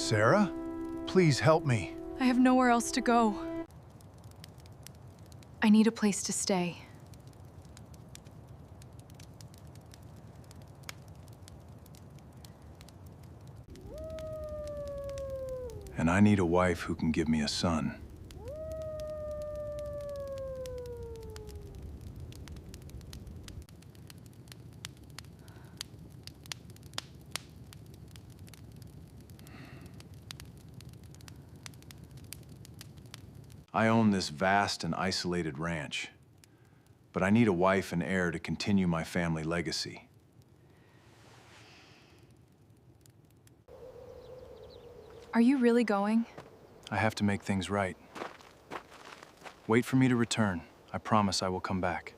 Sarah? Please help me. I have nowhere else to go. I need a place to stay. And I need a wife who can give me a son. I own this vast and isolated ranch, but I need a wife and heir to continue my family legacy. Are you really going? I have to make things right. Wait for me to return. I promise I will come back.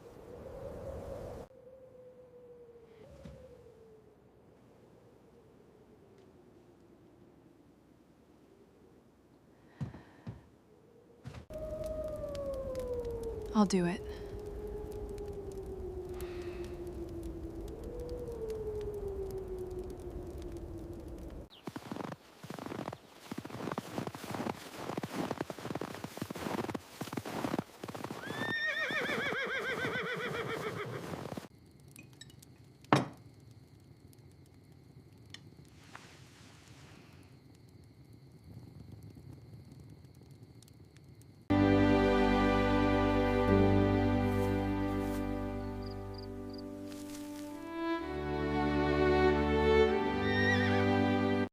I'll do it.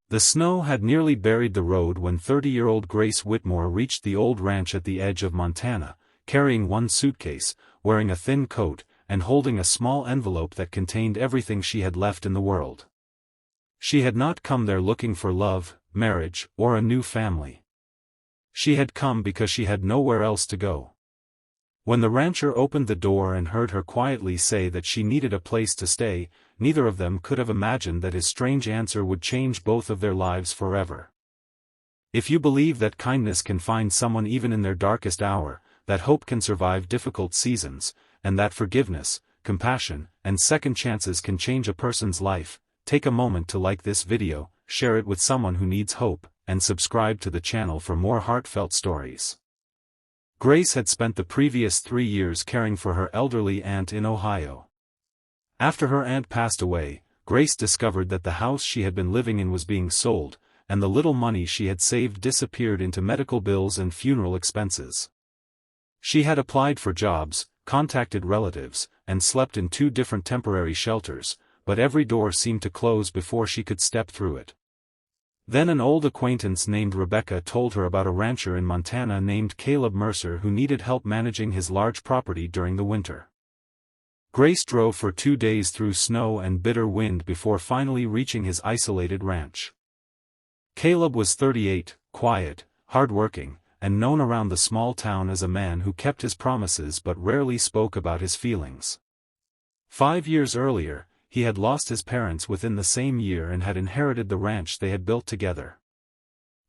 The snow had nearly buried the road when 30-year-old Grace Whitmore reached the old ranch at the edge of Montana, carrying one suitcase, wearing a thin coat, and holding a small envelope that contained everything she had left in the world. She had not come there looking for love, marriage, or a new family. She had come because she had nowhere else to go. When the rancher opened the door and heard her quietly say that she needed a place to stay, neither of them could have imagined that his strange answer would change both of their lives forever. If you believe that kindness can find someone even in their darkest hour, that hope can survive difficult seasons, and that forgiveness, compassion, and second chances can change a person's life, take a moment to like this video, share it with someone who needs hope, and subscribe to the channel for more heartfelt stories. Grace had spent the previous 3 years caring for her elderly aunt in Ohio. After her aunt passed away, Grace discovered that the house she had been living in was being sold, and the little money she had saved disappeared into medical bills and funeral expenses. She had applied for jobs, contacted relatives, and slept in 2 different temporary shelters, but every door seemed to close before she could step through it. Then an old acquaintance named Rebecca told her about a rancher in Montana named Caleb Mercer who needed help managing his large property during the winter. Grace drove for 2 days through snow and bitter wind before finally reaching his isolated ranch. Caleb was 38, quiet, hard-working, and known around the small town as a man who kept his promises but rarely spoke about his feelings. 5 years earlier, he had lost his parents within the same year and had inherited the ranch they had built together.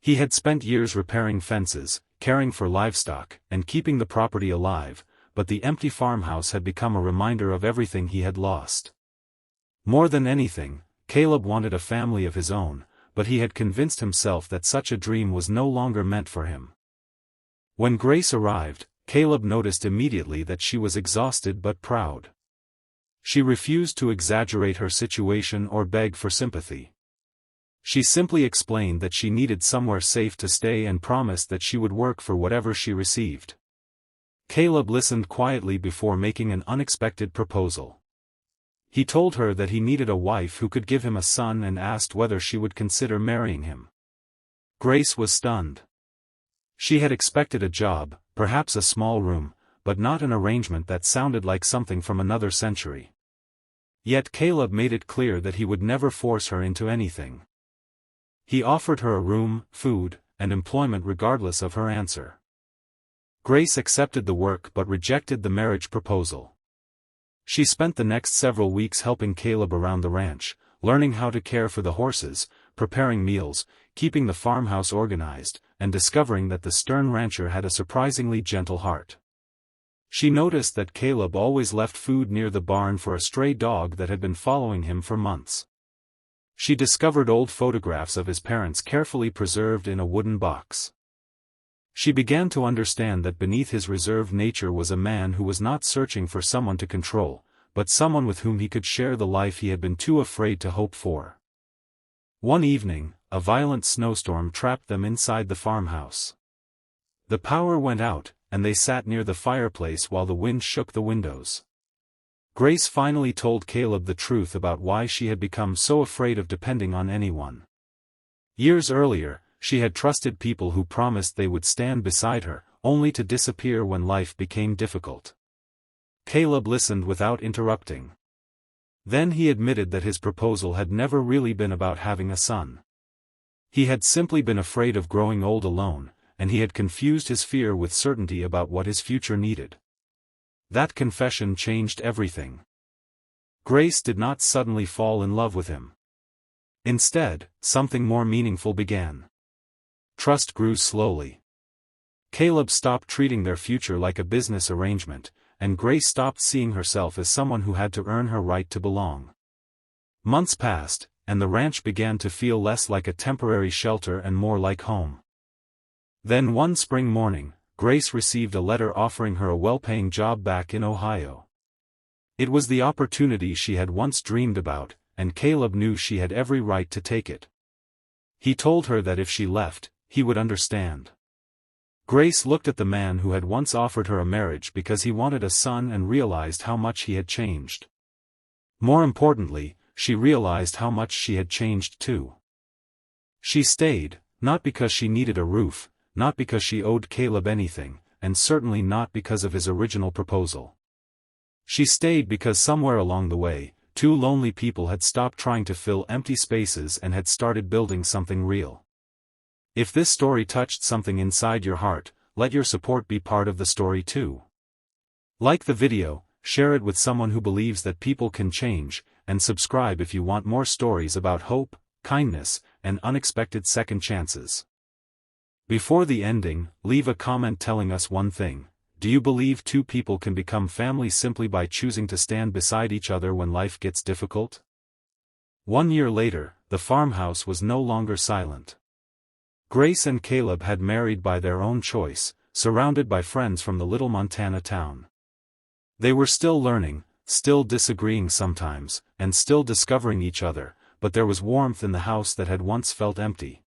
He had spent years repairing fences, caring for livestock, and keeping the property alive, but the empty farmhouse had become a reminder of everything he had lost. More than anything, Caleb wanted a family of his own, but he had convinced himself that such a dream was no longer meant for him. When Grace arrived, Caleb noticed immediately that she was exhausted but proud. She refused to exaggerate her situation or beg for sympathy. She simply explained that she needed somewhere safe to stay and promised that she would work for whatever she received. Caleb listened quietly before making an unexpected proposal. He told her that he needed a wife who could give him a son and asked whether she would consider marrying him. Grace was stunned. She had expected a job, perhaps a small room, but not an arrangement that sounded like something from another century. Yet Caleb made it clear that he would never force her into anything. He offered her a room, food, and employment regardless of her answer. Grace accepted the work but rejected the marriage proposal. She spent the next several weeks helping Caleb around the ranch, learning how to care for the horses, preparing meals, keeping the farmhouse organized, and discovering that the stern rancher had a surprisingly gentle heart. She noticed that Caleb always left food near the barn for a stray dog that had been following him for months. She discovered old photographs of his parents carefully preserved in a wooden box. She began to understand that beneath his reserved nature was a man who was not searching for someone to control, but someone with whom he could share the life he had been too afraid to hope for. One evening, a violent snowstorm trapped them inside the farmhouse. The power went out, and they sat near the fireplace while the wind shook the windows. Grace finally told Caleb the truth about why she had become so afraid of depending on anyone. Years earlier, she had trusted people who promised they would stand beside her, only to disappear when life became difficult. Caleb listened without interrupting. Then he admitted that his proposal had never really been about having a son. He had simply been afraid of growing old alone, and he had confused his fear with certainty about what his future needed. That confession changed everything. Grace did not suddenly fall in love with him. Instead, something more meaningful began. Trust grew slowly. Caleb stopped treating their future like a business arrangement, and Grace stopped seeing herself as someone who had to earn her right to belong. Months passed, and the ranch began to feel less like a temporary shelter and more like home. Then one spring morning, Grace received a letter offering her a well-paying job back in Ohio. It was the opportunity she had once dreamed about, and Caleb knew she had every right to take it. He told her that if she left, he would understand. Grace looked at the man who had once offered her a marriage because he wanted a son and realized how much he had changed. More importantly, she realized how much she had changed too. She stayed, not because she needed a roof, not because she owed Caleb anything, and certainly not because of his original proposal. She stayed because somewhere along the way, two lonely people had stopped trying to fill empty spaces and had started building something real. If this story touched something inside your heart, let your support be part of the story too. Like the video, share it with someone who believes that people can change, and subscribe if you want more stories about hope, kindness, and unexpected second chances. Before the ending, leave a comment telling us one thing: do you believe two people can become family simply by choosing to stand beside each other when life gets difficult? 1 year later, the farmhouse was no longer silent. Grace and Caleb had married by their own choice, surrounded by friends from the little Montana town. They were still learning, still disagreeing sometimes, and still discovering each other, but there was warmth in the house that had once felt empty.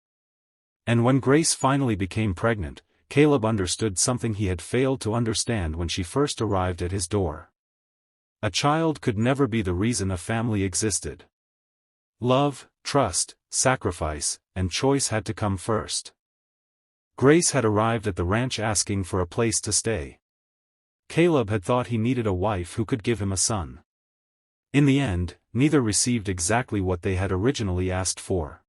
And when Grace finally became pregnant, Caleb understood something he had failed to understand when she first arrived at his door. A child could never be the reason a family existed. Love, trust, sacrifice, and choice had to come first. Grace had arrived at the ranch asking for a place to stay. Caleb had thought he needed a wife who could give him a son. In the end, neither received exactly what they had originally asked for.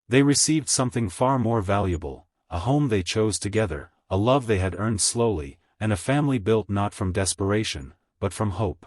They received something far more valuable: a home they chose together, a love they had earned slowly, and a family built not from desperation, but from hope.